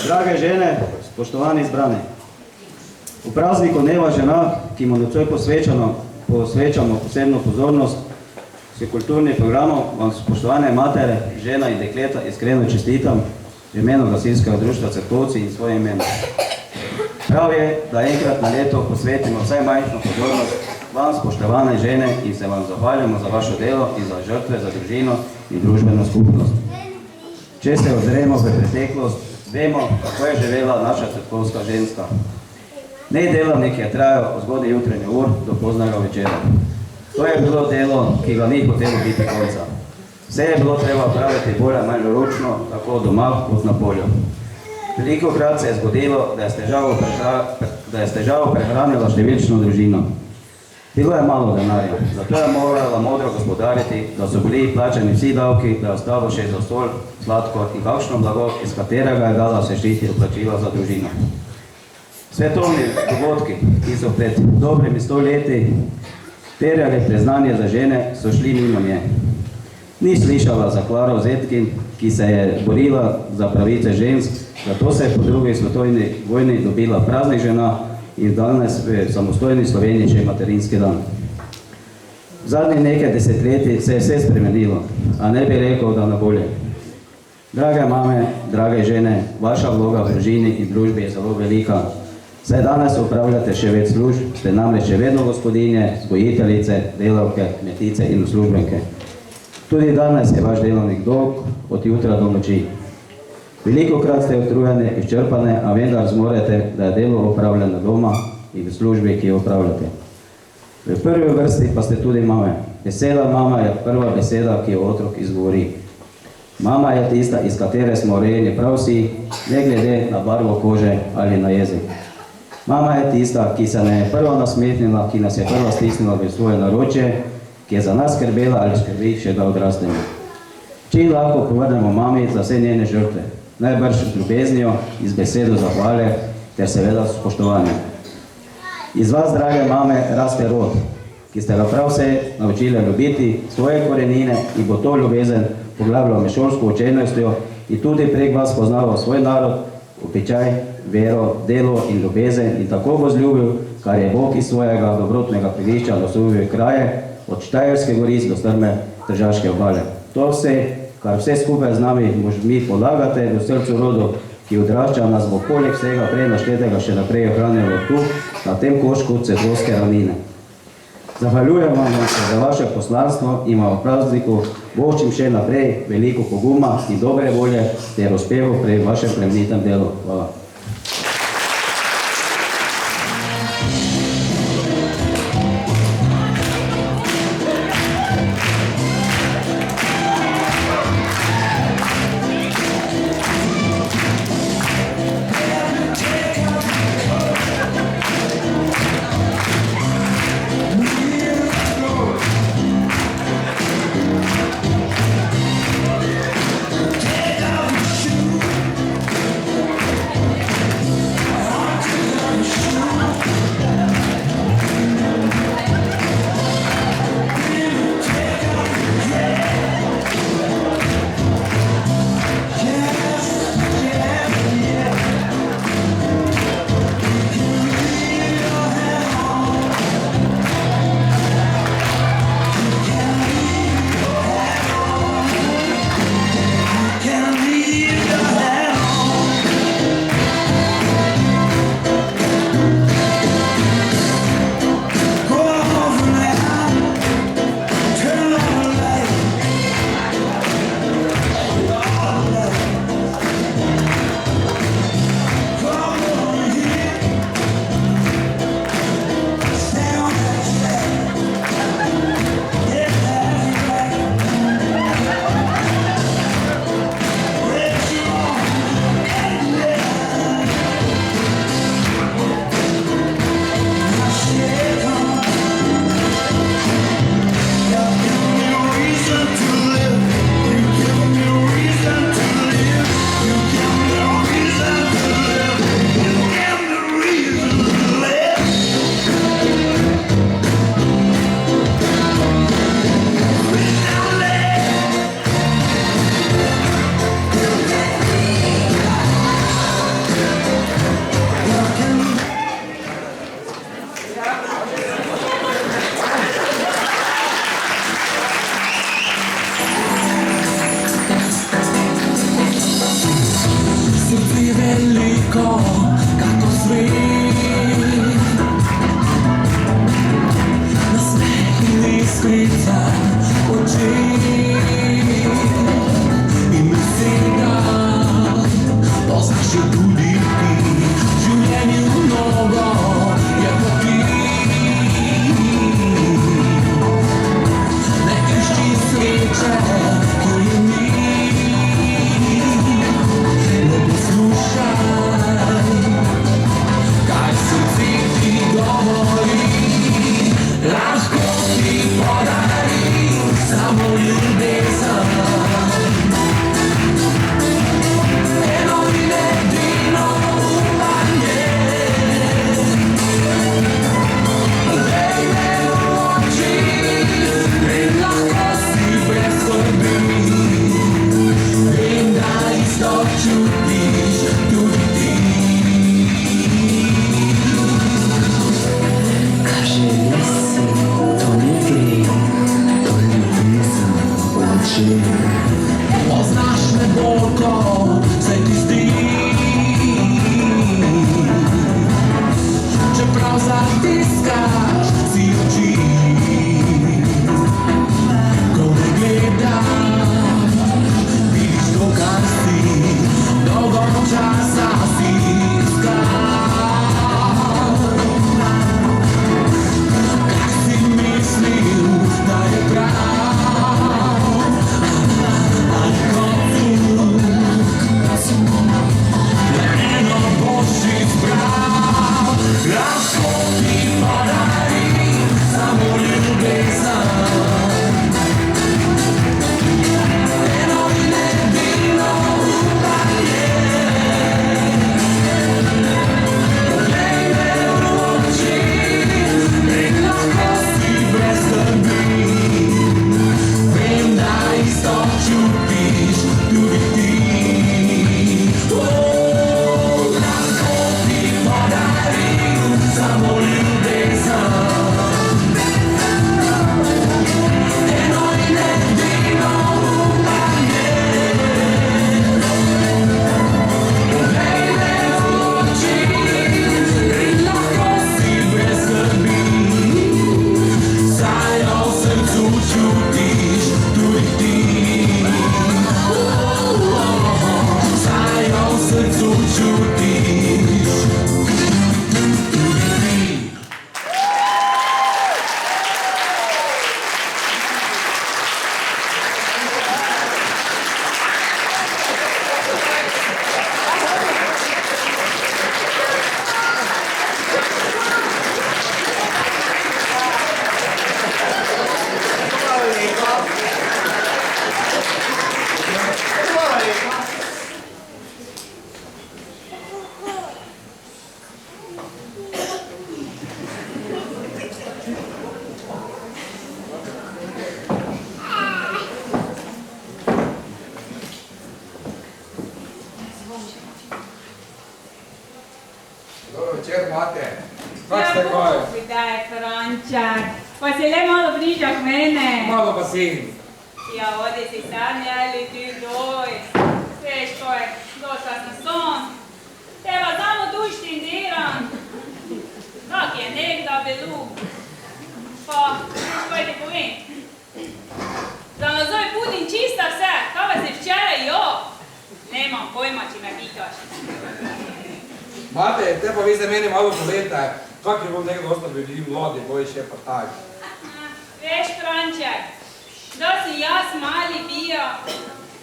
Drage žene, spoštovani zbrani, v prazniku dneva žena, ki mu nocoj posvečamo posebno pozornost s kulturnim programom, vam spoštovane matere, žena in dekleta iskreno čestitam v imenu Gasilskega društva Cerkovci in svoje imeno. Prav je, da enkrat na leto posvetimo vsaj majhno pozornost vam, spoštovane žene, in se vam zahvaljamo za vaše delo in za žrtve, za družino in družbeno skupnost. Če se ozremo v preteklost, vemo, kako je živela naša cerkovska ženska. Nej delavnik je trajal od zgodaj jutranje ur do poznega večera. To je bilo delo, ki ga ni hotelo biti konca. Vse je bilo treba praviti bolj ali manj ročno, tako doma kot na polju. Velikokrat se je zgodilo, da je s težavo prehranila številčno družino. Bilo je malo denarja, zato je morala modro gospodariti, da so bili plačani vsi davki, da je ostalo še za sol, sladkor in kakšno blago, iz katerega je dala se štiti vplačila za družino. Svetovni dogodki, ki so pred dobrimi 100 leti terjali priznanje za žene, so šli mimo nje. Ni slišala za Klaro Zetkin, ki se je borila za pravice žensk, zato se je po drugi svetovni vojni dobila praznik žena in danes v samostojni Sloveniji še materinski dan. V zadnjih nekaj desetletij se je vse spremenilo, a ne bi rekel, da na bolje. Drage mame, drage žene, vaša vloga v družini in družbi je zelo velika. Saj danes upravljate še več služb, ste namreč še vedno gospodinje, vzgojiteljice, delavke, kmetice in uslužbenke. Tudi danes je vaš delovnik dolg od jutra do noči. Velikokrat ste utrujeni, izčrpane, a vendar zmorete, da je delo opravljeno doma in v službi, ki jo opravljate. V prvi vrsti pa ste tudi mame. Beseda mama je prva beseda, ki jo otrok izgovori. Mama je tista, iz katere smo rojeni prav vsi, ne glede na barvo kože ali na jezik. Mama je tista, ki se ne je prva nasmehnila, ki nas je prva stisnila v svoje naročje, ki je za nas skrbela ali skrbi še da odrastemo. Čim lahko povrnemo mami za vse njene žrtve, najbrž z ljubeznijo, iz besedo zahvale ter seveda spoštovanje. Iz vas, drage mame, raste rod, ki ste ga prav vse naučili ljubiti svoje korenine in bo to ljubezen poglabljal med šolsko učenostjo in tudi prek vas poznaval svoj narod, običaj, vero, delo in ljubezen in tako bo zljubil, kar je Bog iz svojega dobrotnega prilišča naslovil kraje, od Štajerske goric do strme Tržaške obale. To vse, kar vse skupaj z nami možmi polagate v srcu rodu, ki odrašča nas bo poleg vsega prej naštetega še naprej ohranjalo tu, na tem koščku Cerkovske ravnine. Zahvaljujem vam se za vaše poslanstvo in vam v prazniku voščim še naprej veliko poguma in dobre volje ter uspehu pri vašem plemenitem delu. Hvala. Dobro večer, mate. Kak ste kaj? Daj, Frančak, pa si le malo bližja k mene. Malo pa si. Ja, odi si sanjali ti doj. Veš kaj, došla sam son. Teba samo tu štindiram. Kak je nekda bilo. Pa, veš kaj ti povem. Za nazoj budim čista vse, kaj pa si včeraj jo. Nemam pojma, če me pitaš. Mate, te pa vi za meni malo povete, kak je bom nekdo ostal bili mladi, boji še pa tak. Veš, Franček, da si jaz mali bio,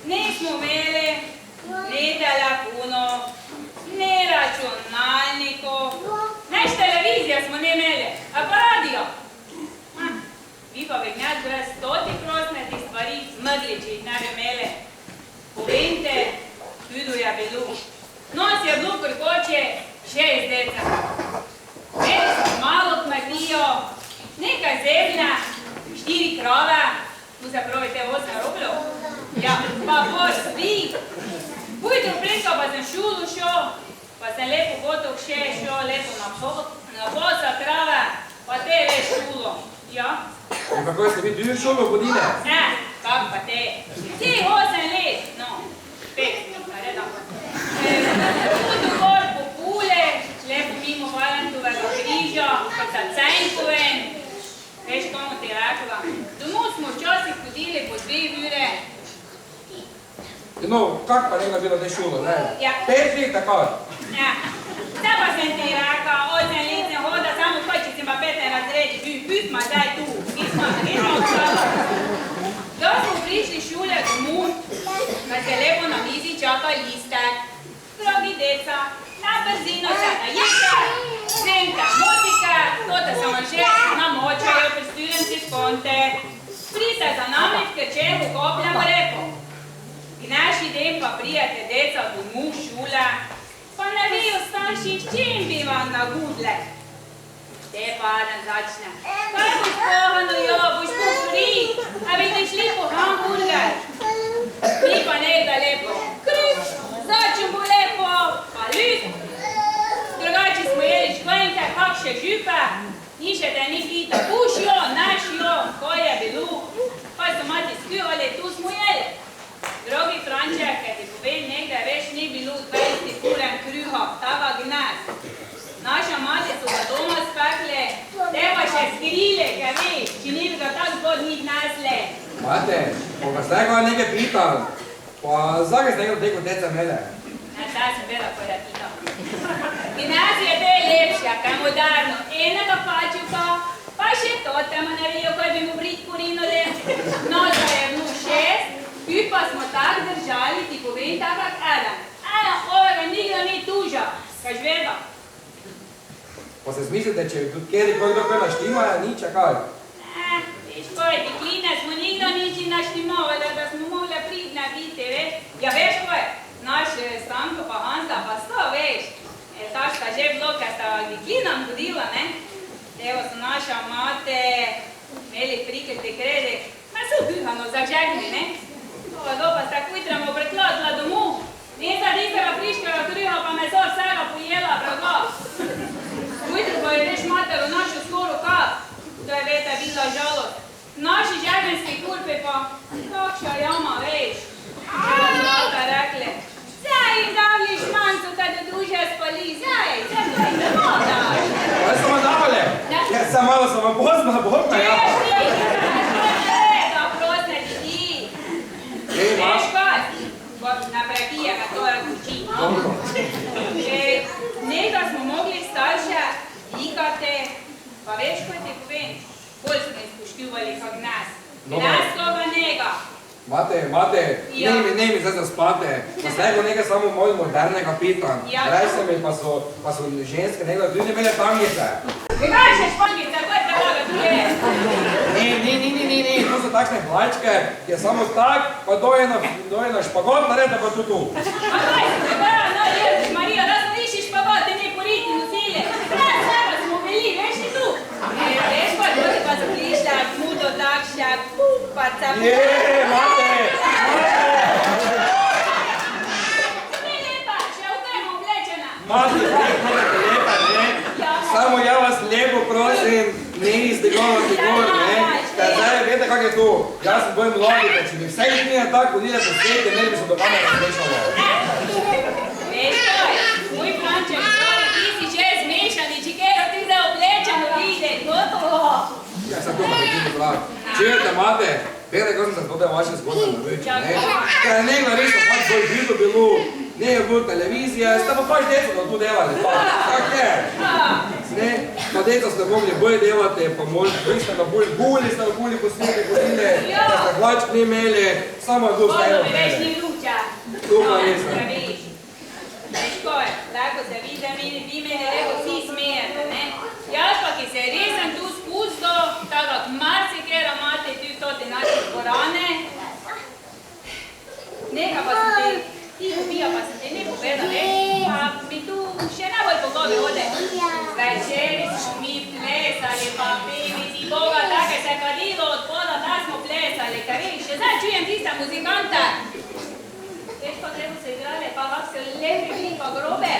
nismo imeli ni telefonov, ni računalnikov, nič televizije smo ne imeli, a pa radio. Vi pa bi gnjati brez 100 prosmetih stvari zmrli, če jih ne bi imeli. Povente, tudi je bilo. Nos je bilo prkoče 6 deca. Imeli smo malo kmetijo, nekaj zemlja, 4 krove, tu se pravi te 8 rubljev. Ja, pa bor svi. Pujtro preko pa sem šulu šel, pa sem lepo gotok še šel, lepo na bosa trave, pa te veš šulo. Ja. In kako ste vi bili šolo hodile? Ne, kak pa te. Ti 8 let, no, 5, nareda. Budu gor po pule, lepo mimo Valentovega križa, pa za Cenkoven. Veš, komu ti rekla? Domov smo včasih hodili po 2 ure. No, kak pa nekaj bilo te šolo, ne? Ja. 5 let tako? Ja. Zdaj pa sem ti rekla, 8 let sem hoda, samo kaj, če sem pa 5 razredi bil, pustma zdaj tu. Nismo ostala. Da smo prišli šule domov, pa se lepo na mizi čaka listek. Drogi deca, na brzino se najete, vzemte motike, tote se vam že namočajo, pristujem si skonte. Prite za nami v Krčevu kopljamo repo. Gneš idem pa prijete deca domov šule, pa ne vejo starši, v čem bi vam nagudle. Te pa Adam začne. Kaj boš pohano, jo, boš pofri, a bi ti šli po hamburger. Mi pa nekda lepo. Krič, začem bo lepo, pa ljud. Drugače smo jeli škvenke, kakše župe, ni še te ni pita, puš jo, naš jo, ko je bilo. Kaj so mati skivali, tu smo jeli. Drogi Franček, kaj ti povem nekde, veš, ni bilo 20 kuren kruha, tava gnez. Naša mati so ga doma spekle, te pa še skrile, kaj veš, če ni bi ga tak zgod ni gnesle. Mate, pa zdaj ga nekaj pital, pa zakaj ste nekaj teko deca imele? Ne, zdaj sem bila, ko je pital. Gnez je te lepša, kaj moderno, enega pačuka, pa še to, temo ne vejo, kaj bi mu brit kurinole. Noža je bilo 6, Pi pa smo tak držali, ti povem takak Adam. Ena ovega nikdo ni tuža, kaž veda. Pa se zmislite, če kjeri kdo kaj naštima, ni čakaj? Ne, veš kaj, dekline smo nikdo niči naštimovali, da smo mogli pridne biti, veš. Ja veš kaj, naš Stanko pa Hansa, pa sto, veš. Ta šta že bilo, kaj sta deklinam hodila, ne. Evo so naša mate imeli prikriti kredek, ma so duhano zažegli, ne. Pa sta kutramo preklodila domov. Neza tistega friškega kruha pa meso vsega pojela, braga. Kujtro pa je veš matero našo skoro kap. To je veta videla žalost. Naši žebenski kurpi pa, kakša jama, veš. Če bo zlata rekli, zdaj jim davli šmancu, kad do druže spali, zdaj mi ne modaš. Kaj so vam davali? Ja, sem malo sem vam pozna, bohna, ja. Veš kaj? Naprej pijega, to je kuči. Nekaj smo mogli starše vikati, pa veš kaj ti povem, bolj smo izpoštivali kak nas. Nas koga njega. Mate, ne mi zdaj zaspate. Zdaj bo nekaj samo moj modernega pitan. Rej se mi pa so ženske nekaj tudi imele tangice. Kaj še špangice, kaj te koga tu je? Ne, to so takšne hlačke, ki je samo tak, pa dojena špagot, narede pa tu. A kaj se pravi, no Jezus Marija, da smo višji špagot, te ne poriti nosili. Seba smo bili, veš ni tu. Veš pa, to ti pa so prišla, mudo takša, pupaca. Mate! Ti lepa, še v tem oblečena. Mate, lepa, grem, ne izdigavati gor, ne. Zdaj, vete, kak je to? Jaz sem bolj mladite, če bi vse knjige tako hodile po svetu, ne bi se do mene razmešalo. Veš kaj, moj Franček, ti si že zmešani, čekero ti zdaj oblečeno vide, gotovo. Ja, sad to pa nekaj prav. Čujete, mate, vete, kako sem se tudi vaše zgodbe naveči, ne? Ker je nekaj res pač bolj bilo bilo, ne je bilo televizije, ste pa pač deco da tu delali, pa, tak je. Ne, pa deco ste mogli bolj delati, pa vi ste ga bolj guli, ste ga bolj posnete hodile, da ste hlačk ne imeli, samo je bilo vse Bodo mi več ni vruča. To pa res, ne. Veš kaj, lahko se vi meni lego vsi smijete, ne? Jaz pa, ki se res sem tu spustil, tako kot marsikera imate tu v te naše dvorane, nekaj pa sem te, ti pobija pa sem te ne povedala, pa mi tu še najbolj po glavi hode. Večeri smo mi plesali, pa peviti Boga, tako se je kadilo od poda, da smo plesali, kaj veš, še zdaj čujem tista muzikanta. Veš pa, kako se igrale, pa kako se lepi bili pa grobe.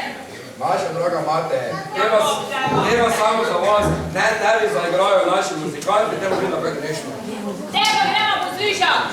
Naša draga mate, treba samo za vas, ne tebi zaigrajo naši muzikanti, treba biti napred nešto. Teba gremo poslušati!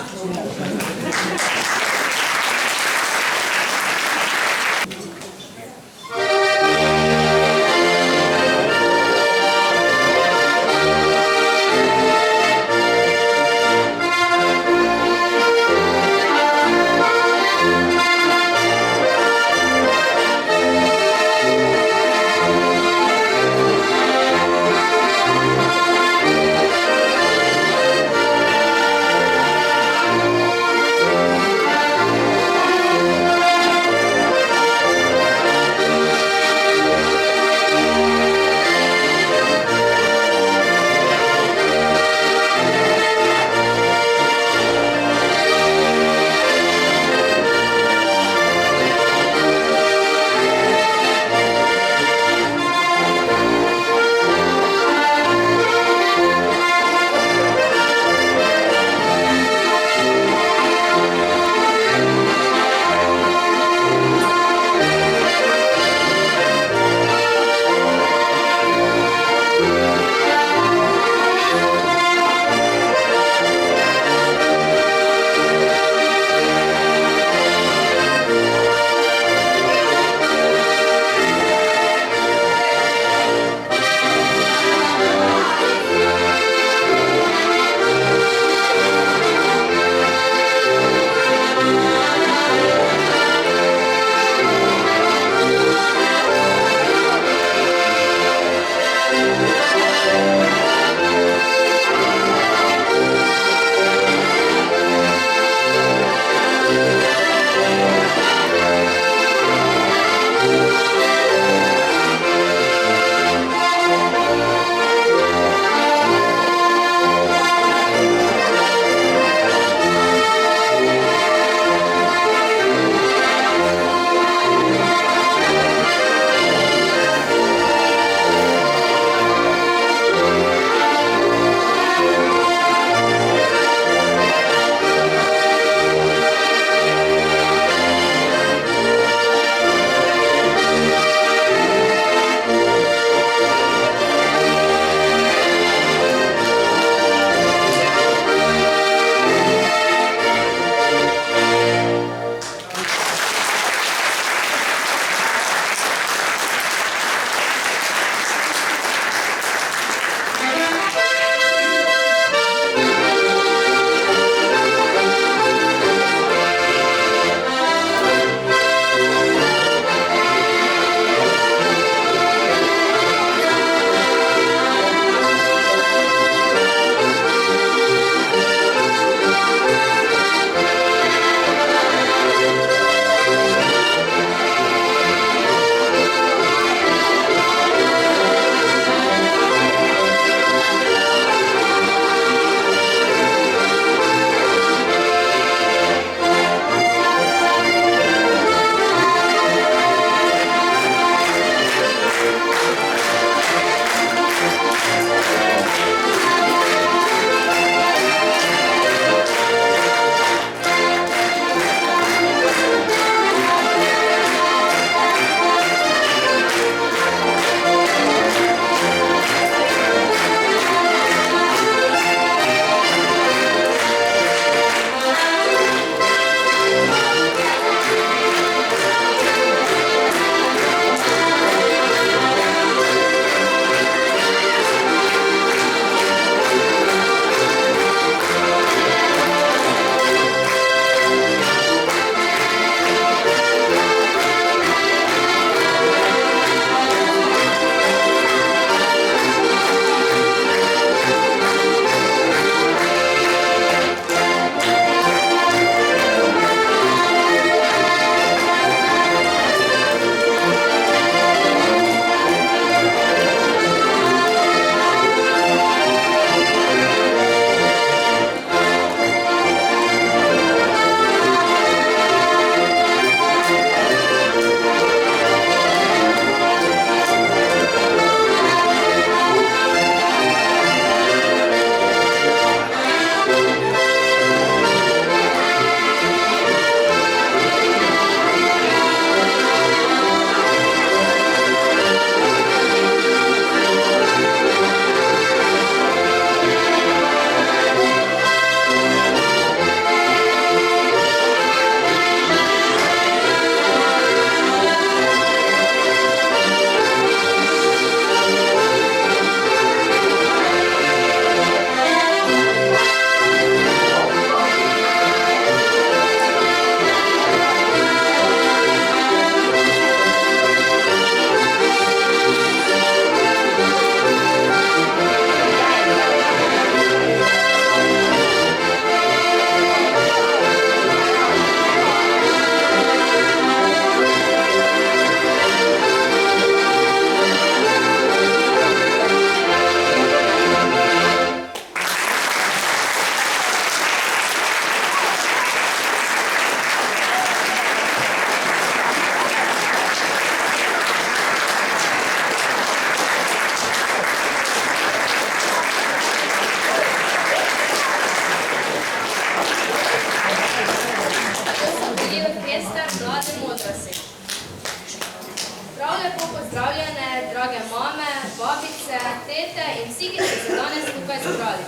drage mame, babice, tete in vsi, ki ste se danes tukaj zbrali.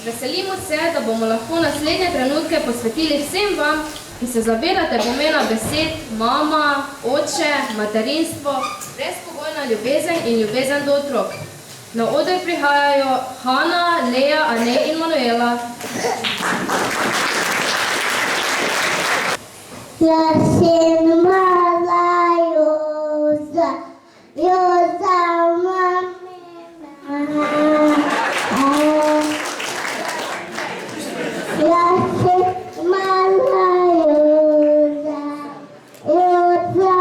Veselimo se, da bomo lahko naslednje trenutke posvetili vsem vam, ki se zavedate pomena besed mama, oče, materinstvo, brezpogojna ljubezen in ljubezen do otrok. Na oder prihajajo Hana, Lea, Anej in Manuela. Jaz sem mala Joza, Joza mamina. Jaz sem mala Joza, Joza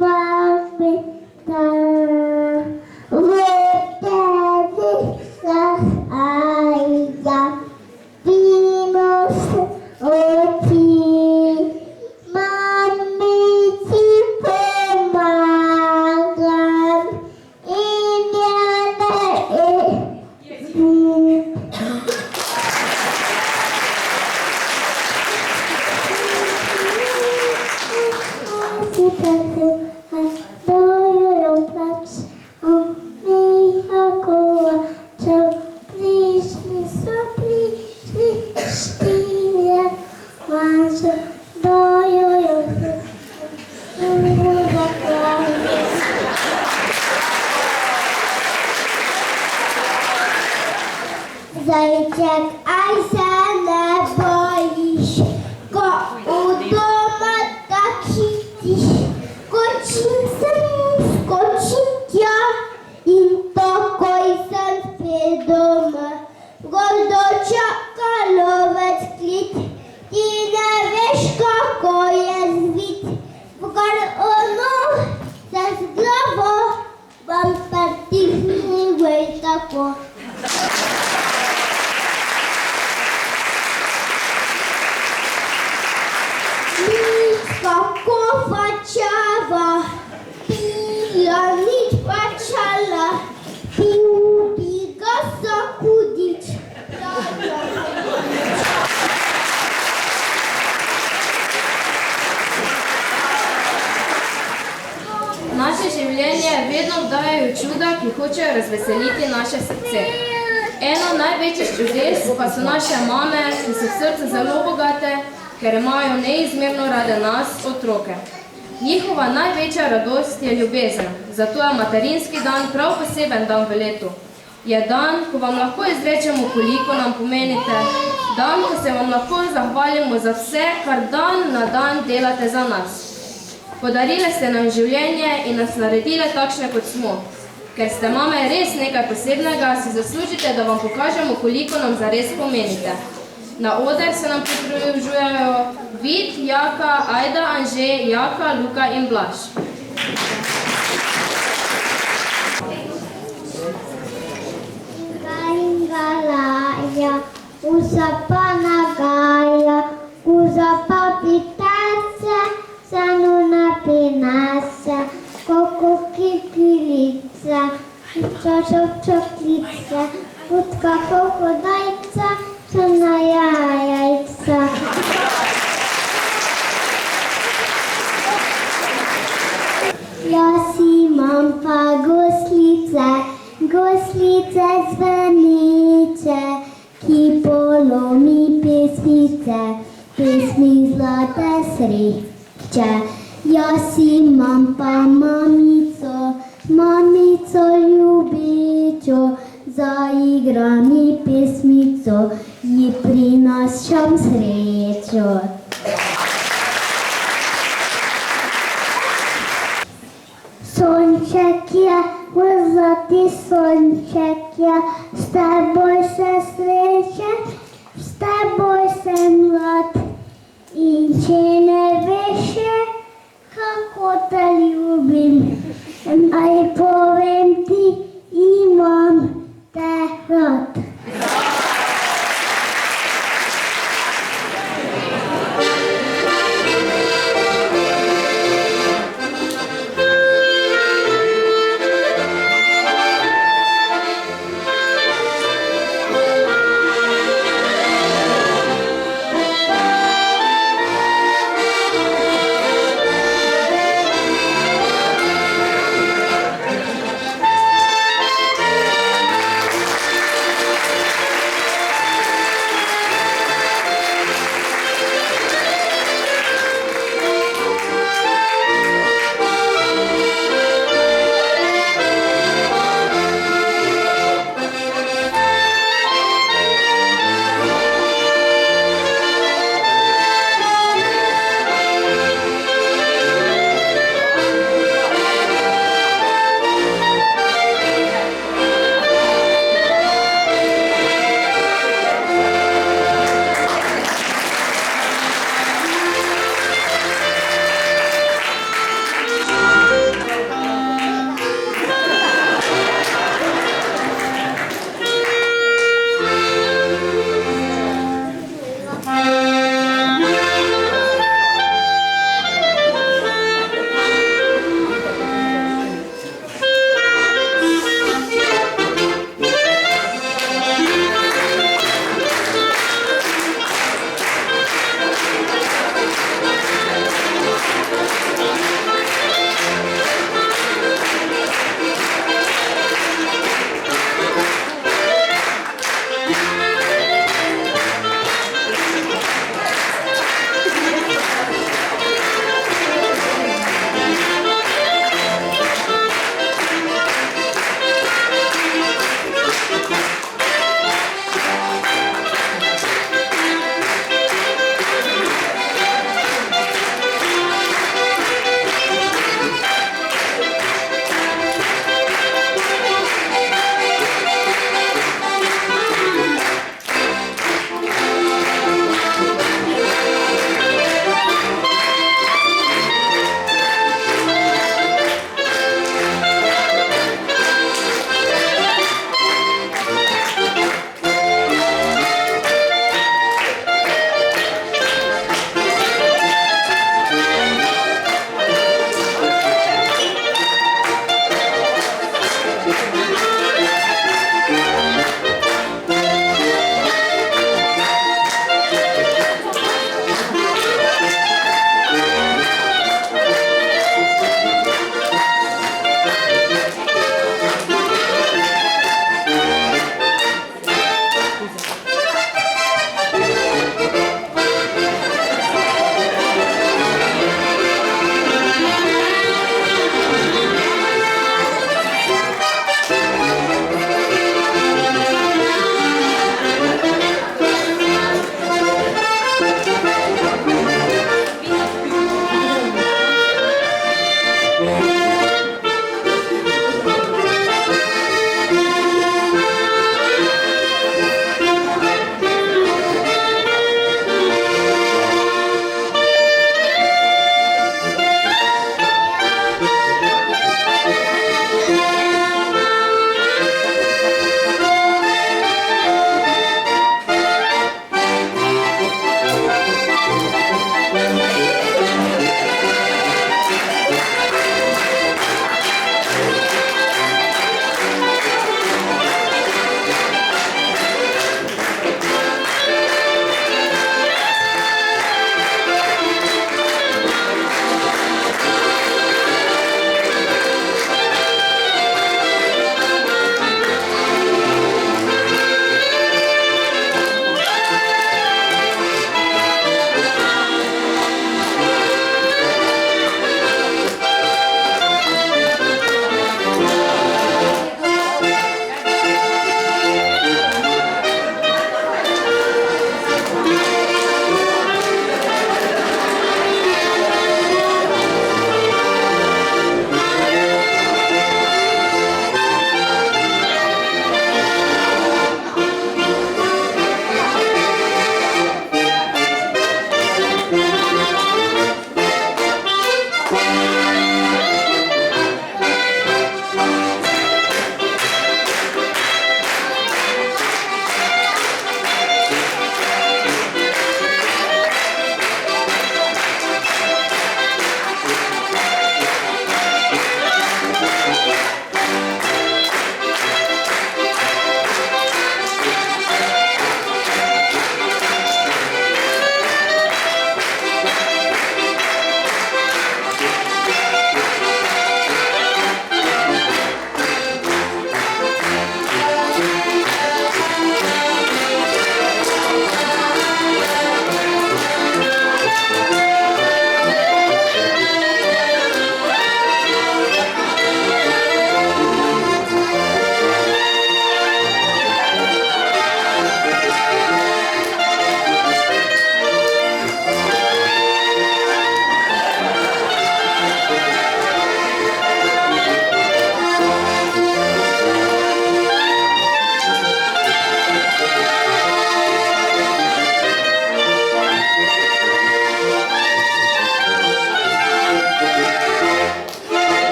mamina. Vete visas aja, pinos oči. Zajček, aj se ne bojiš, ko v doma tak hitiš. Skočim sem, skočim tja in takoj sem spet doma. Gordo čaka lovec klit, ti ne veš, kako je zvit. Vgar ono se z glavo, vam prtihni vej tako. Kako fačava, pila nič pačala, pil bi ga sakudič. Naše življenje vedno obdajajo čuda, ki hočejo razveseliti naše srce. Eno največjih čudes pa so naše mame, ki so v srcu zelo bogate, ker imajo neizmerno rade nas, otroke. Njihova največja radost je ljubezen, zato je materinski dan prav poseben dan v letu. Je dan, ko vam lahko izrečemo, koliko nam pomenite, dan, ko se vam lahko zahvalimo za vse, kar dan na dan delate za nas. Podarile ste nam življenje in nas naredile takšne, kot smo. Ker ste mame res nekaj posebnega, si zaslužite, da vam pokažemo, koliko nam zares pomenite. Na oder se nam pridružujejo Vid, Jaka, Ajda, Anže, Jaka, Luka in Blaž. Galaja, usapa nagaja, usapa pitaca, sanuna pinasa, koko kikirica, čočok čoklica, putka kokodajca, sana jajajca. Jaz imam pa goslice, goslice zvenice, ki polomi pesmice, pesmi zlate sreče. Jaz imam pa mamico, mamico ljubečo, zaigra mi pesmico, ji prinašam srečo. Sonček je, zlati sonček je, s teboj se srečen, s teboj sem mlad. In če ne veš še, kako te ljubim, naj povem ti, imam te rad.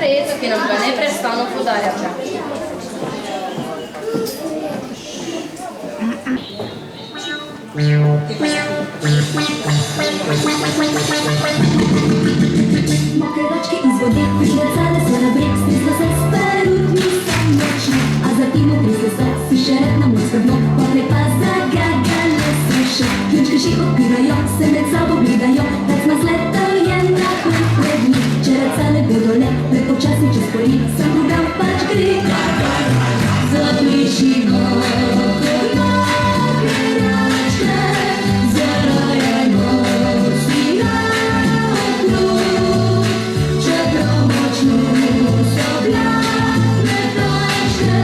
neprejeto, ki nam ga neprestano podarjate. Mokrevačke iz vode, prigacale so na breg, stisla se starutni sanjačni, a zatim obrisle se si še redno skrbno, potem pa zagagale se še. Ključke še odpirajo, se med sabo gledajo, tak smo zletal je na pred njih. Če racale bodo le, prepočasni čez poli, sam drugam pač gre. Zapliši go, mokrevačke, zarajeno si na okrog. Čeprav močno so glavne točke,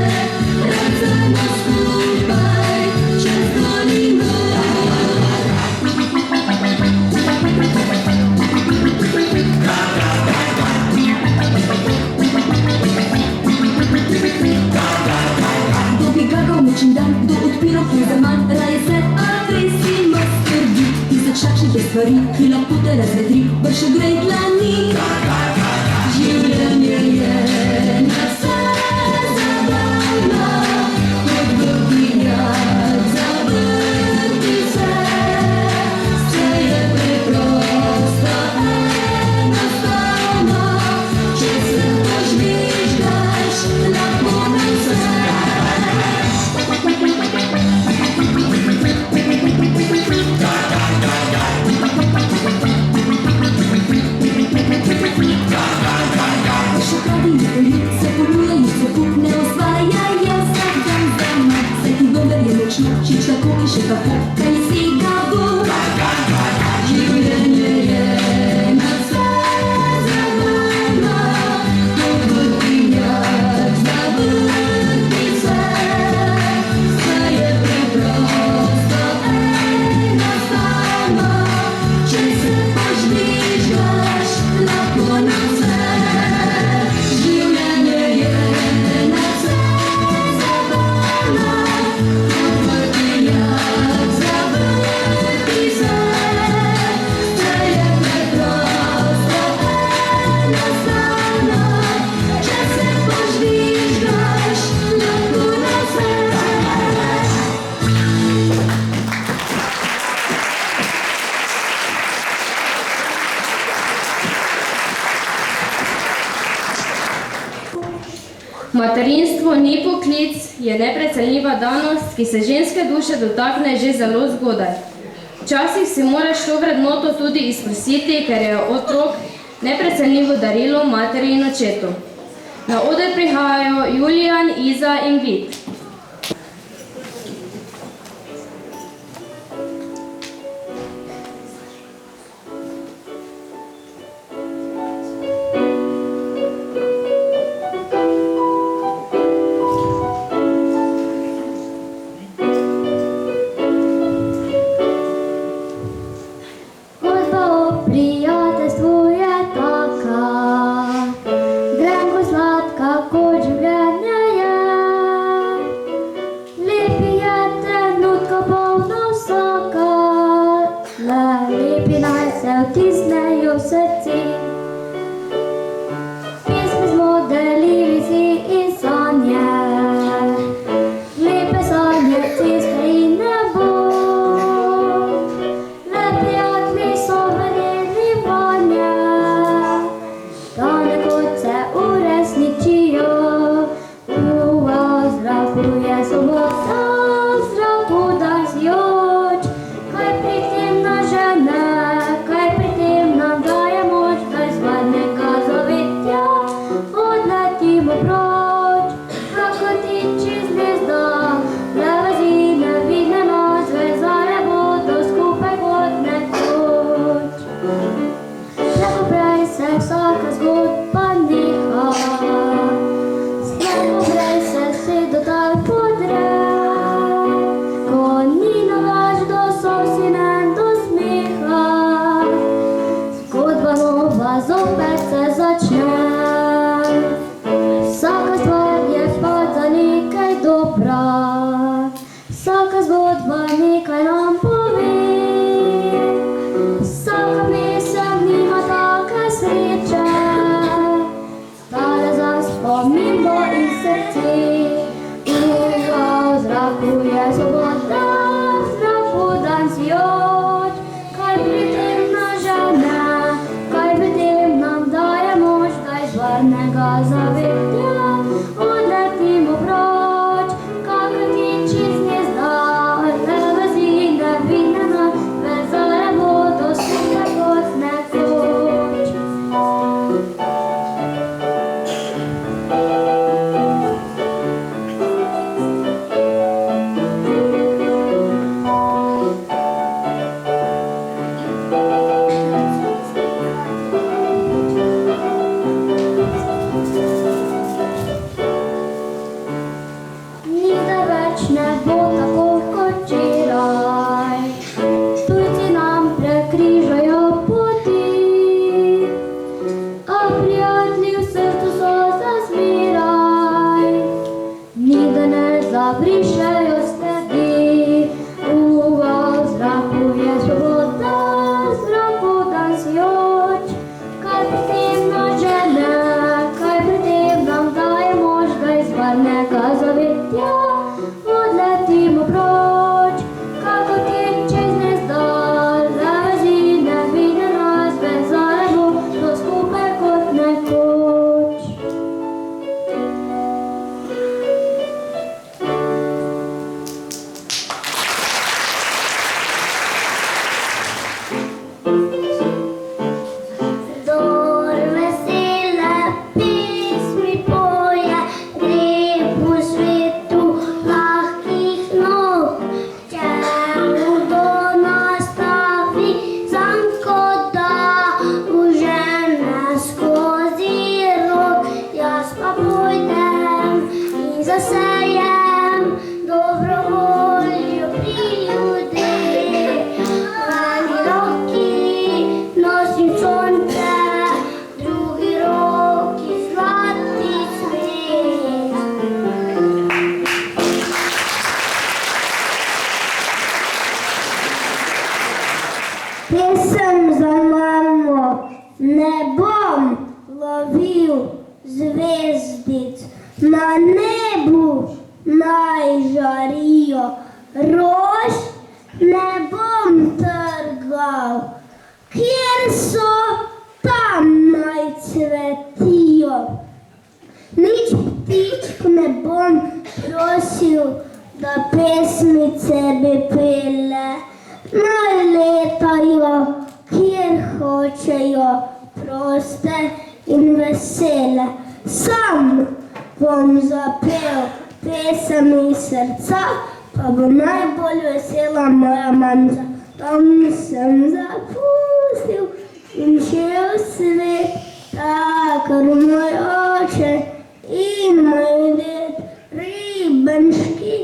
racemo skupaj čez dolino. Kdo bi gagal močen dan, kdo odpiral kje zaman, raje se agresivno skrbi. Tisoč takšnih je stvari, ki lahko te razvedri, brž ogrej dlani. Življenje je nadvse zabavno, kot vrtinjak zavrti se. Vse je preprosto, enostavno, če se požvižgaš, lahko nam vse. Še pravi jutri se ponujajo zakup, ne osvajajo vsak dan zaman. Saj ti dober je močno, čič tako in še kako, kaj si ga bo. Življenje je nadvse zabavno, kot vrtinjak zavrti se. Vse je preprosto, enostavno, če se požvižgaš, lahko nam vse. Življenje je nadvse zabavno, kot vrtinjak zavrti se. Vse je preprosto, enostavno, če se požvižgaš, lahko nam vse. Materinstvo ni poklic, je neprecenljiva danost, ki se ženske duše dotakne že zelo zgodaj. Včasih si moraš to vrednoto tudi izprositi, ker je otrok neprecenljivo darilo materi in očetu. Na oder prihajajo Julijan, Iza in Vid. Godba o prijateljstvu je taka, grenko sladka kot življenje je. Lepi je trenutka polna vsaka, le lepi naj se vtisnejo v srce. Pesmi smo delili si in sanje, lepe sanje, ceste in nebo. Le prijatelji so verjeli vanje, da nekoč se uresničijo. V zraku je sobota, v zraku dajajoč. Kaj pri tem nas žene, kaj pri tem nam daje moč, da iz hladnega zavetja odletimo proč. Kako tiči zvezda, le vezi nevidne nas, vezale bodo skupaj kot nekoč. Slejko prej se vsaka zgodba neha, slejko prej se vsi dodali pod vrišajo sledi. V zraku je svoboda, zraku dan sijoč. Kaj pri tem nas žene, kaj pri tem nam daje možga iz varnega zavetja. Odletimo proč, kako tem čez nezdal, zavezi neviden nas, bez zalebu, to skupaj kot nekoč. Dor vesele pesmi poje, gre po svetu lahkih nog. Če kdo nastavi zanko, da užene skozi rok, jaz pa pojdem in zasejem dobro voljo pri ljudeh. V eni roki nosim sonce, v drugi roki zlati svet. Pesem za mamo, ne bom lovil zvezdic, na nebu naj žarijo rož, ne bom trgal, kjer so, tam naj cvetijo. Nič ptičk ne bom prosil, da pesmice bi pele, naj letajo, kjer hočejo, proste in vesele. Sam bom zapel pesem iz srca, pa bo najbolj vesela moja manca. Tam sem zapustil in šel svet, takar moj oče in moj ded, ribenški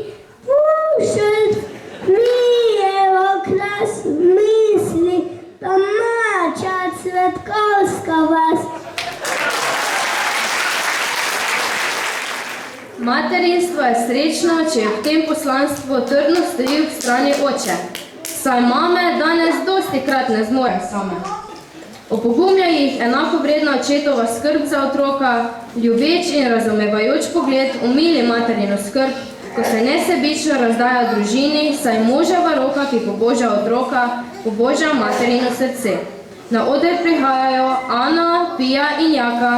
pušec, mi je oklas misli, domača Cvetkovska vas. Materinstvo je srečno, če je v tem poslanstvu trdno stoji v strani oče, saj mame danes dostikrat ne zmorejo same. Opogumlja jih enakovredna očetova skrb za otroka, ljubeč in razumevajoč pogled umili materino skrb, ko se nesebično razdaja družini, saj moževa roka, ki poboža otroka, poboža materino srce. Na oder prihajajo Ana, Pija in Jaka.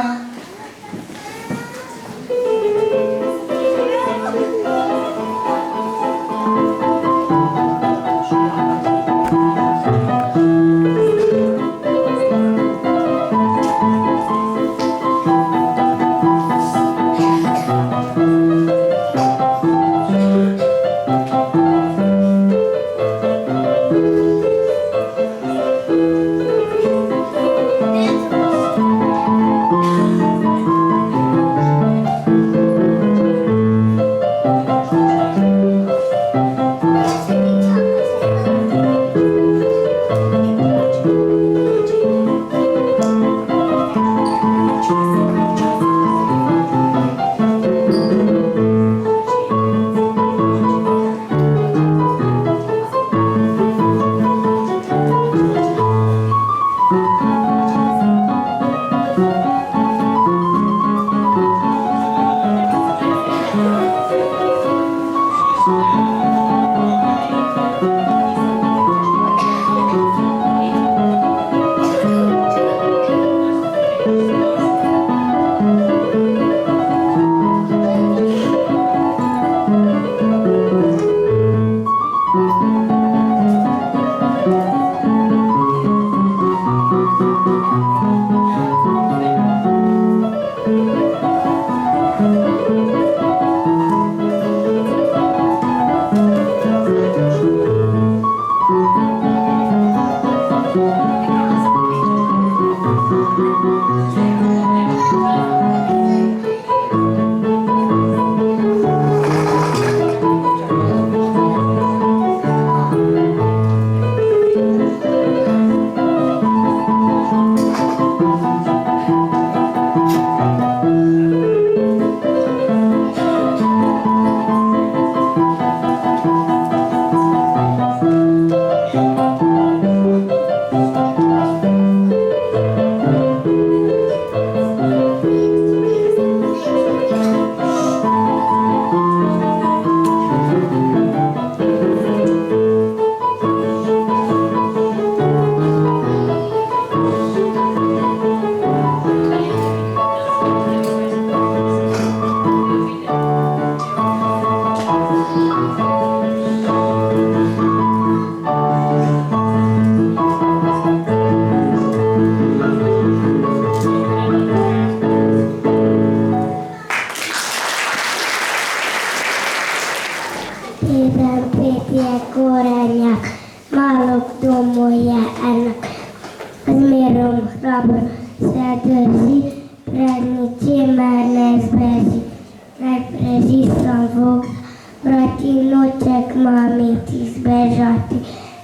Idem petje korenjak, malo k domu je enak. Zmerom hrabro se drži, pred ničimer ne zbeži. Najprej sam voda, vrati noče k mami ti zbežati.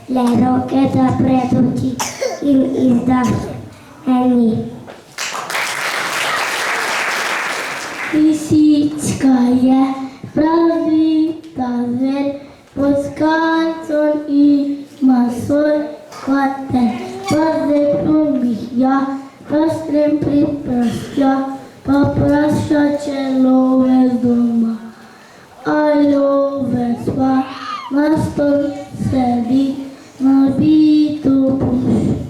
Le roke da pred oči in izdahe eni. Lisička je pravita zver, pod skancem ima svoj kvater. Pa zeprumih ja, pa strem priprašlja, pa praša, če lovec doma. A lovec pa na stol sedi, nabito puš,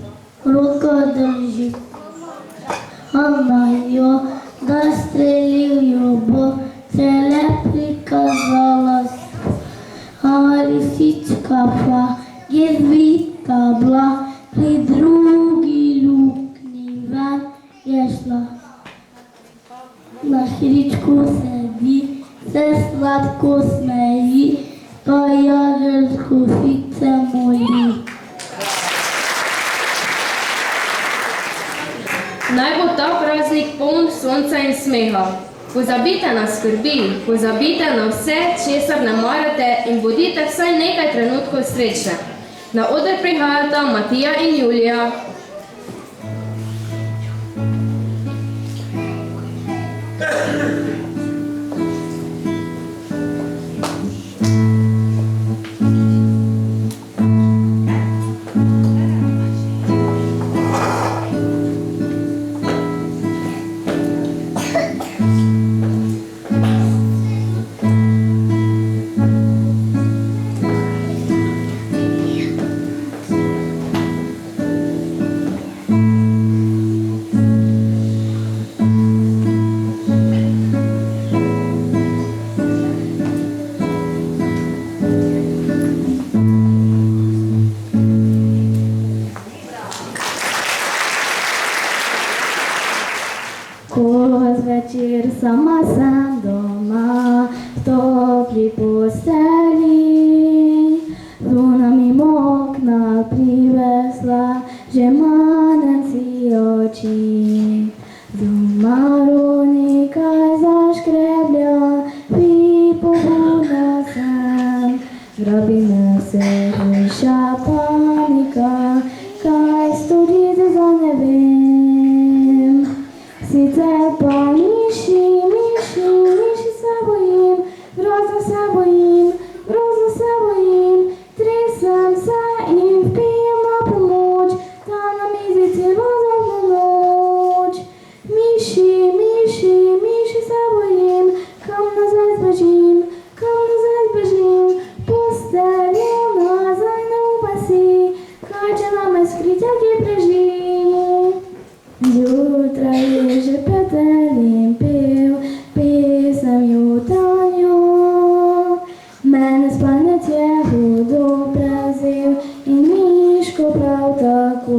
roko drži. A najo, da strelil jo bo, se le prikazala. A lisička pa je zvita bila, pri drugi luknji ven je šla. Na hričku sedi, se sladko smeji, pa jagelsko fice moli. Naj bo ta praznik poln sonca in smeha. Pozabite na skrbi, pozabite na vse, česar ne marate in bodite vsaj nekaj trenutkov srečne. Na oder prihajata Matija in Julija. Večer sama sem doma, v topli posteli. Luna mimo okna privesla, že manem si oči. Doma nekaj zaškreblja, pripobudna sem. Grabimo se hujša panika, kaj storiti za ne vem. Sicer pa miši se bojim, grozno se bojim, tresem se in vpijem na pomoč, tam na mizi celo zadnjo noč. Miši se bojim, kam nazaj zbežim, posteljo nazaj ne upasi, kaj če name skritja, ki prežim. Zjutraj je že petel in pel pesem jutranjo. Mene spanec je hudo prevzel in miško prav tako.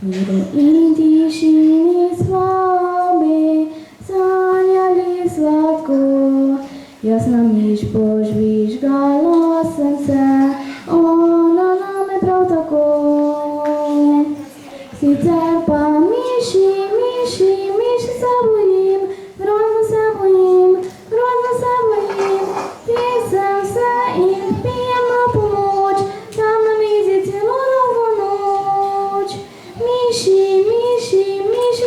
Miru in tišini smo obe sanjali sladko. Jasna miš požvižgala sem se, ona name prav tako. Sicer pa miši se bojim, grozno se bojim, tresem se in vpijem na pomoč, tam na mizi celo dolgo noč. Miši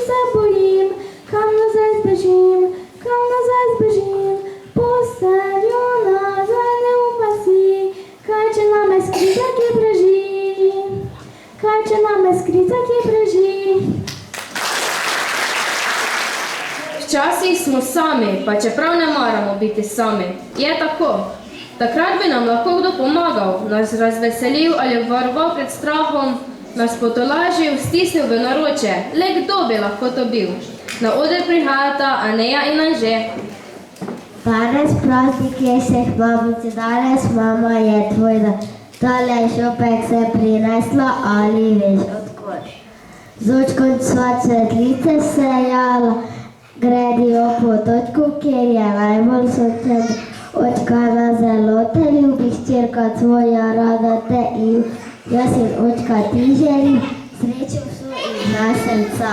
se bojim, kam nazaj zbežim, posteljo nazaj ne upasi, kaj če name skrita, ki preži. Včasih smo sami, pa čeprav ne maramo biti sami. Je tako. Takrat bi nam lahko kdo pomagal, nas razveselil ali varoval pred strahom, nas potolažil, stisnil v naročje. Le kdo bi lahko to bil? Na oder prihajata Aneja in Anže. Danes praznik je vseh mamic, danes mama je tvoj dan. Tale šopek se prinesla, ali veš odkot. Z očkom sva cvetlice sejala, gredijo po točku, kjer je najbolj sočen. Očka na zelo te hčerka tvoja rada te in jaz in očka ti želim srečo vso iz nas srca.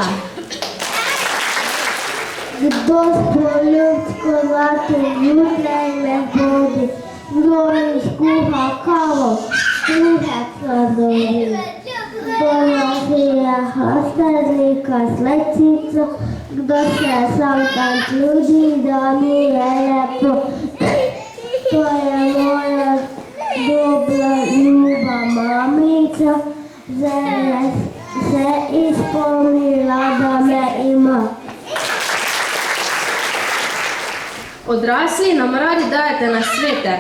Kdo s poljubsko zlato jutraj me vodi, kdo mi skuha kavo, skuha sladoled. Kdo napije hostelika slecico, kdo se sam tam trudi, da mi je lepo. To je moja dobra, ljuba mamica, zdaj se izpomnila, da me ima. Odrasli nam radi dajete na svete,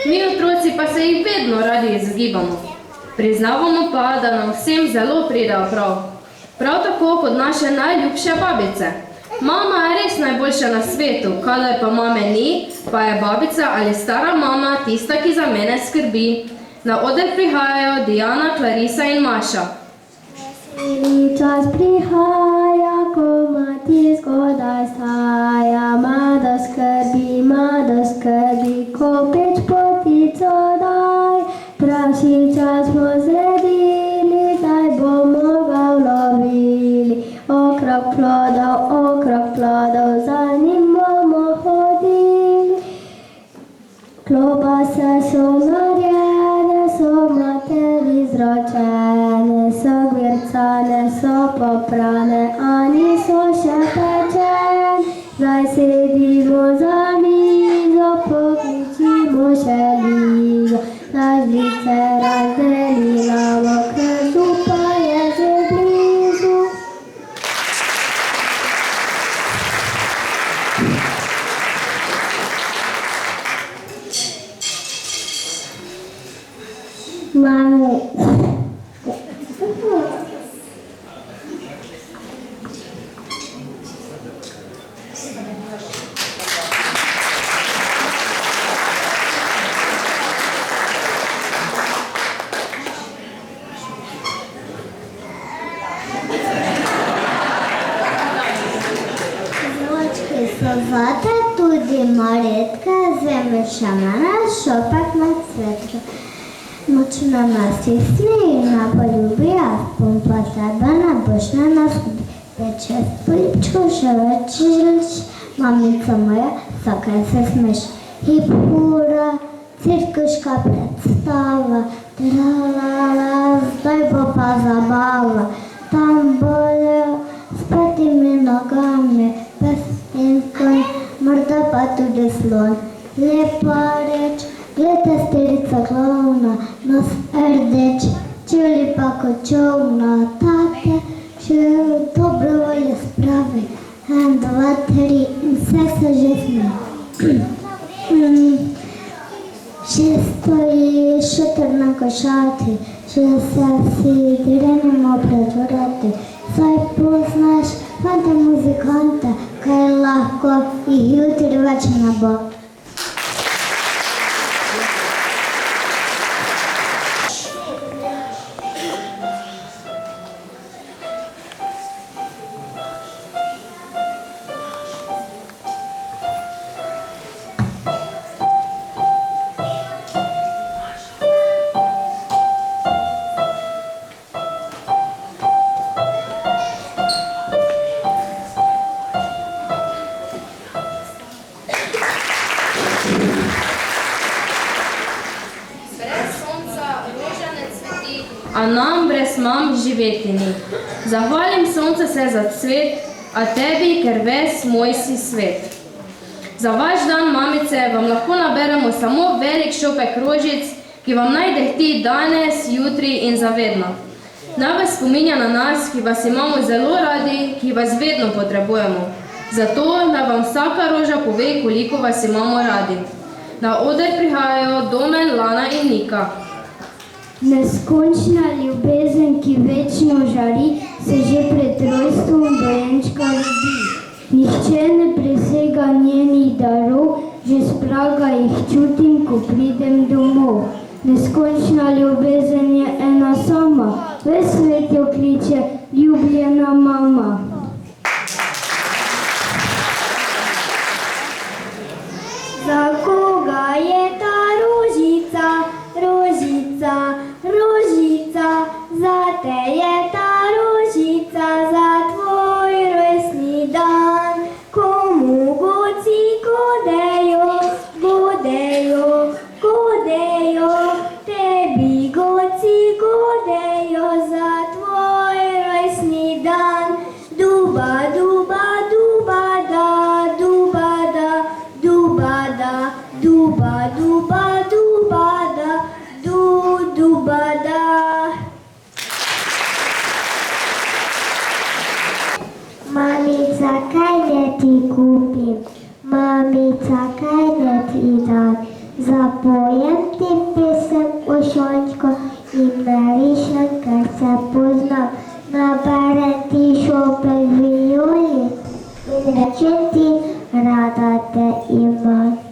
mi otroci pa se jih vedno radi izogibamo. Priznavamo pa, da nam vsem zelo pridejo prav. Prav tako kot naše najljubše babice. Mama je res najboljša na svetu, kadar pa mame ni, pa je babica ali stara mama tista, ki za mene skrbi. Na oder prihajajo Diana, Clarisa in Maša. Veseli čas prihaja, ko mati zgodaj staja, mado skrbi, ko peč potico daj. Praši čas smo zredili, daj bomo ga ulovili. Okrog plodov, za njim bomo hodili. Klobase so narejene, so materi zročene, so gvircane, so poprane, a niso še pečene. Zdaj sedimo za mizo, pokličimo še lizo, na žlice razdelilamo, ker zupa je že blizu. Mami. Zočke so zlate, tudi Marjetka, zemlja šopak na cvetku. Nočno nas je sneg, na poljubi jaz, pompa tebe ne boš ne nas gubi. Veče s polipčko še več želiš, mamica moja, zakaj se smeš? Hip hura, cirkuška predstava, tralala, zdaj bo pa zabava. Tam bojo s petimi nogami, pes in konj, morda pa tudi slon. Lepa reč, gleda sterica glavna, nos rdeč, čuli pa kot čovna, tate, še dobro volje spravi. 1, 2, 3 in vse se že sme. Še stoji šuter na košati, še se vsi grenemo pred vrati. Saj poznaš fante muzikante, kaj lahko jih jutri več ne bo. A nam brez mam živeti ni. Zahvalim sonce se za cvet, a tebi, ker ves moj si svet. Za vaš dan, mamice, vam lahko naberemo samo velik šopek rožic, ki vam naj dehti danes, jutri in zavedno. Naj vas spominja na nas, ki vas imamo zelo radi, ki vas vedno potrebujemo. Zato naj vam vsaka roža pove, koliko vas imamo radi. Na oder prihajajo Domen, Lana in Nika. Neskončna ljubezen, ki večno žari, se že pred rojstvom dojenčka rodi. Nihče ne presega njenih darov, že s praga jih čutim, ko pridem domov. Neskončna ljubezen je ena sama, ves svet jo kliče ljubljena mama. Za koga je ta rožica? duba, duba, duba, da, duba, da. Mamica, kaj ne ti kupim? Mamica, kaj ne ti dam? Zapojem ti pesem o šončku in narišem, kar se poznam. Naberem ti šopek vijoli in rečem ti, rada te imam.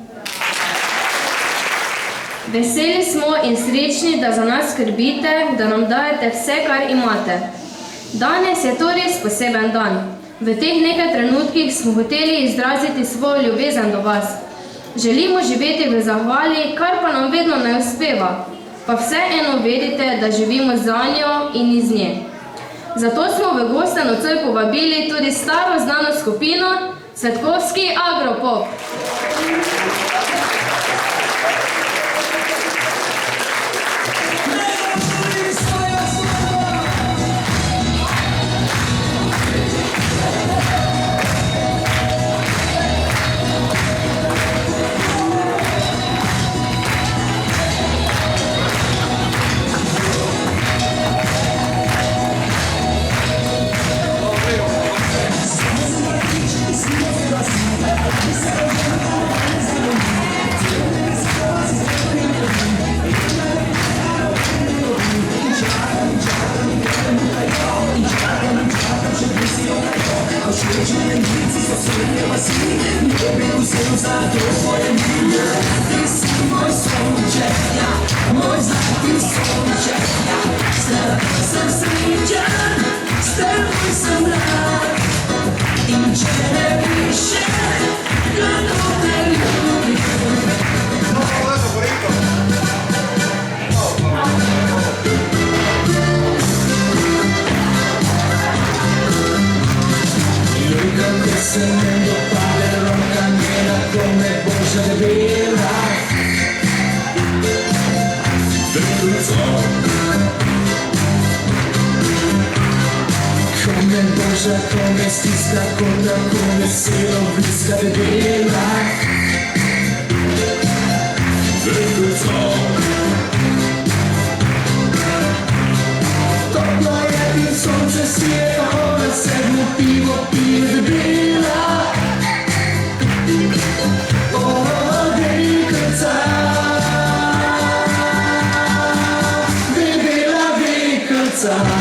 Veseli smo in srečni, da za nas skrbite, da nam dajete vse, kar imate. Danes je to res poseben dan. V teh nekaj trenutkih smo hoteli izraziti svojo ljubezen do vas. Želimo živeti v zahvali, kar pa nam vedno ne uspeva. Pa vseeno vedite, da živimo za njo in iz nje. Zato smo v goste nocoj povabili tudi staro znano skupino Cvetkovski Agropop. Come stiska, come silo, bliska debela. Vrtuco. Toplo je in sonce sije, ona sedmo pivo pije debela. Deklica, debela deklica.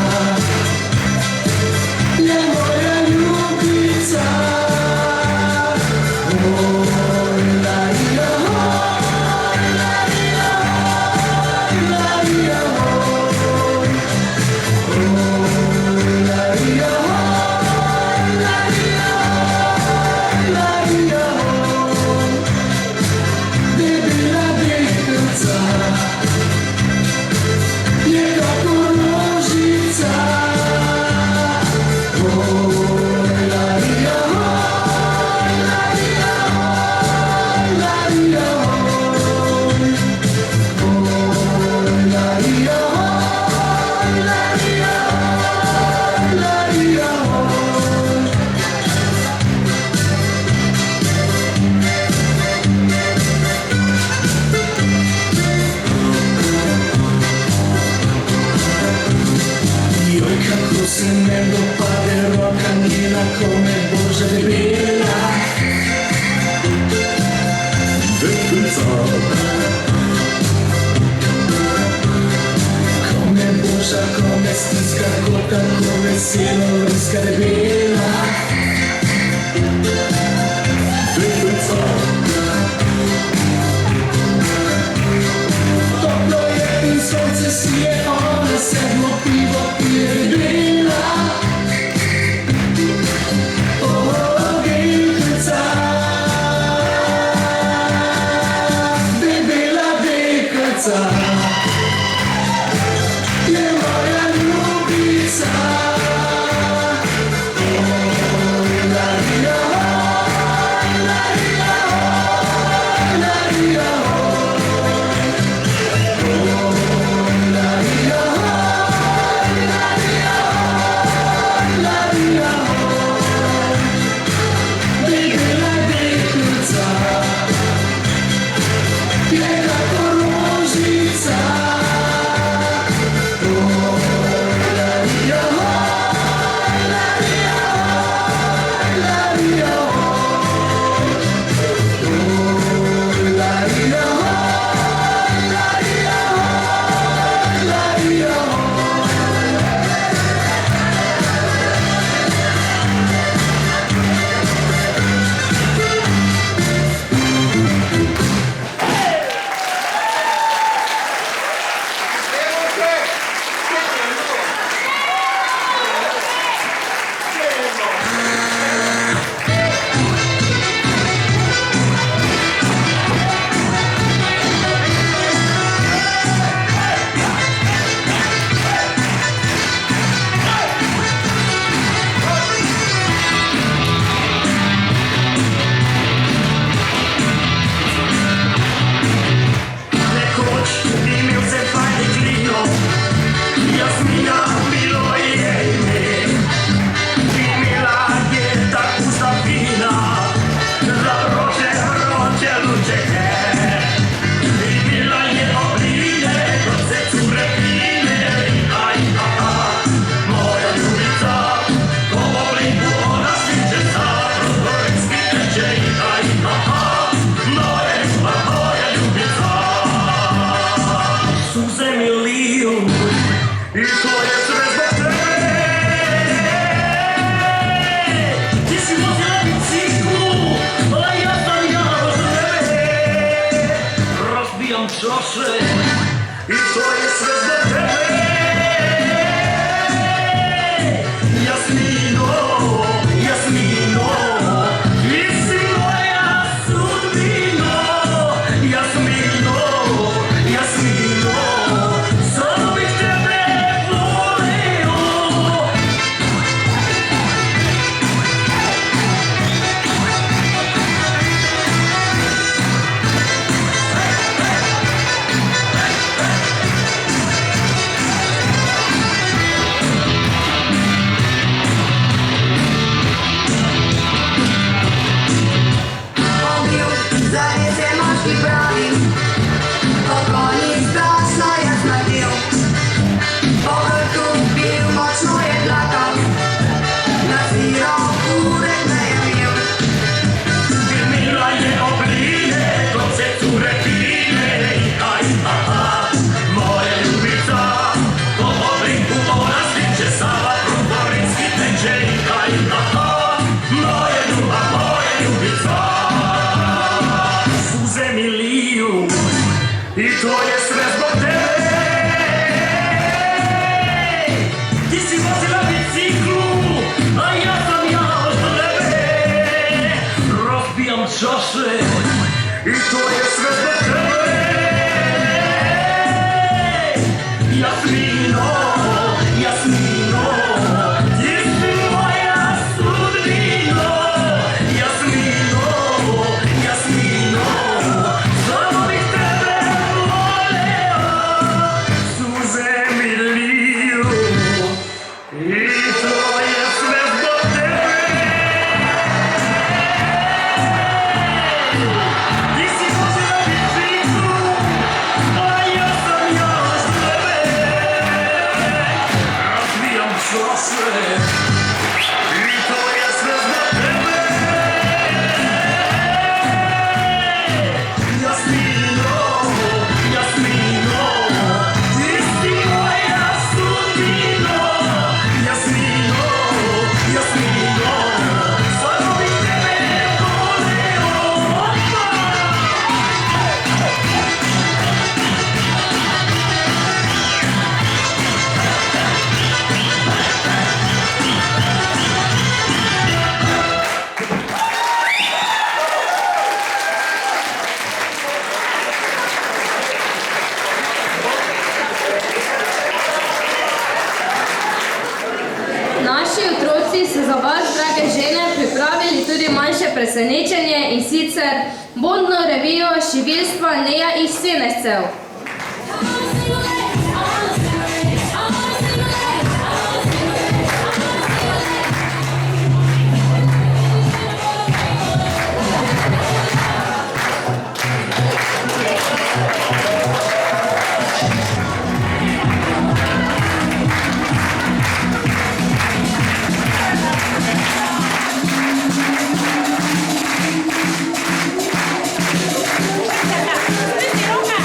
Rozbijam čaše i to je sve zbog tebe. Jasmino, Jasmino, ti si moja sudbino. Jasmino, Jasmino, samo bih tebe voleo. I to je sve zbog tebe. Ti si vozila biciklu, a ja sam ja od tebe. Rozbijam čaše i to je sve zbog tebe. Jasmino, Jasmino, ti si moja sudbino. Jasmino, Jasmino, samo bih tebe voleo. Suze mi liju i to je sve zbog tebe. Ti si vozila biciklu, a ja sam još tebe. Razbijam čaše i to je sve zbog tebe. Jasmino, Jasmino, ti si moja sudbino. Jasmino, Jasmino, samo bih tebe voleo. Naši otroci so za vas, drage žene, pripravili tudi manjše presenečenje in sicer bodno revijo živilstva Neja iz Senescev. Spusti ruka,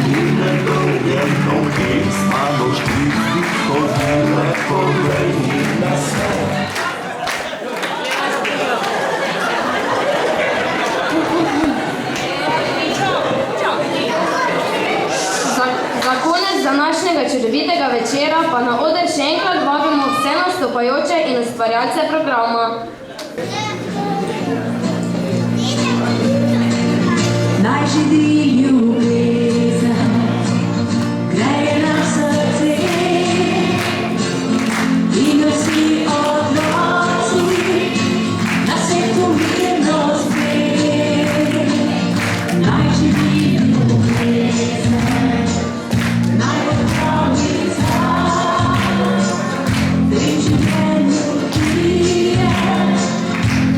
Niemand jedną pisma do szpilki wchodzimy po wejściu na sen. Za konec današnjega čudovitega večera pa na oder še enkrat vabimo vse nastopajoče in ustvarjalce programa. Naj živi ljubezen, greje nam srce in vsi odnosi na svetu mirno spet. Naj živi ljubezen, naj bo pravljica, v tem življenju, ki je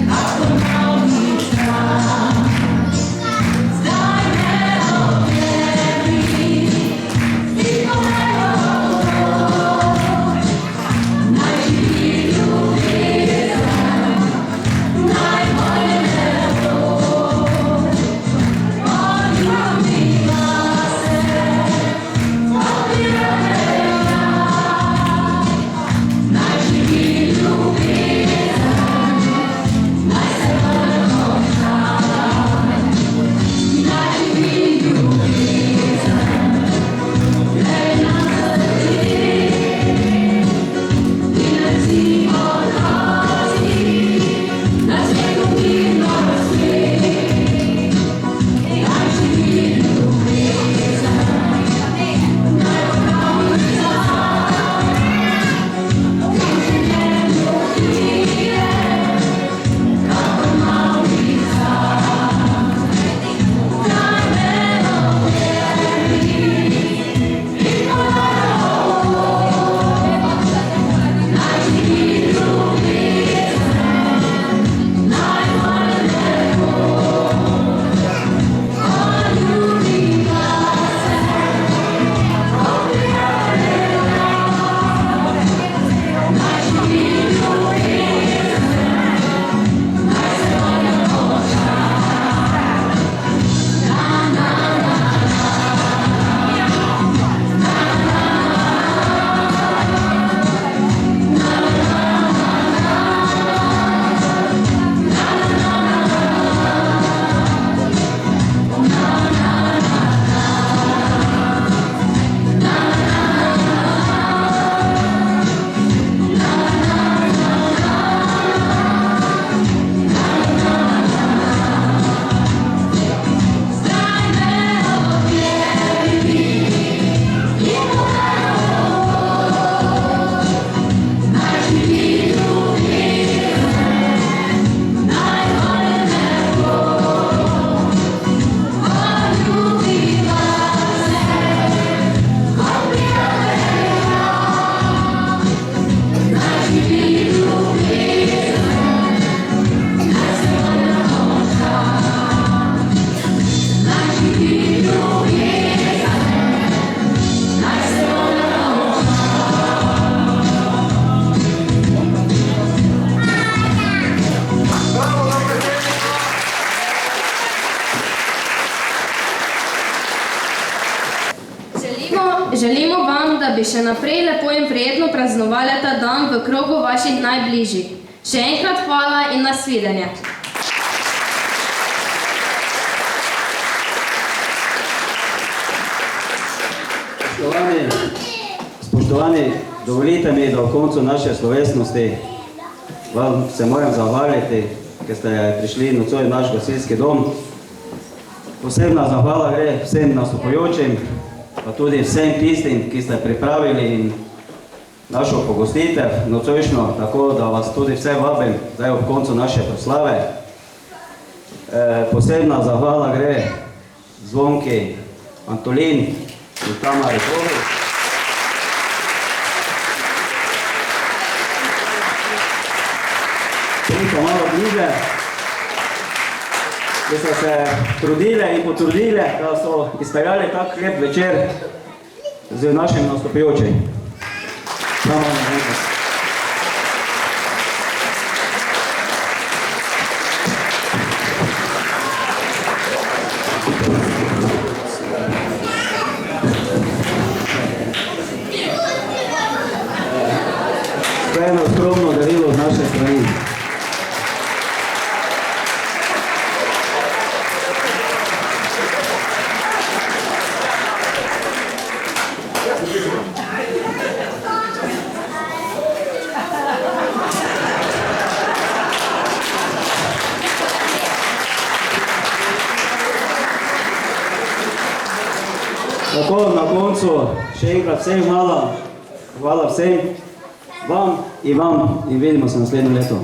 tako pravljica. Želimo vam, da bi še naprej lepo in prijetno praznovali ta dan v krogu vaših najbližjih. Še enkrat hvala in nasvidenje. Spoštovani, dovolite mi, da v koncu naše slovesnosti vam se moram zahvaliti, ker ste prišli nocoj v naš gasilski dom. Posebna zahvala gre vsem nastopajočim, pa tudi vsem tistim, ki ste pripravili našo pogostitev nocojšnjo, tako da vas tudi vse vabim zdaj ob koncu naše proslave. Posebna zahvala gre Zvonki Antolin in Tamari Kovi. Pridite malo bliže, ki so se trudile in potrudile, da so izpeljali tak lep večer z našim nastopajočim. Tako, na koncu, še enkrat vsem hvala vsem, vam in vidimo se naslednje leto.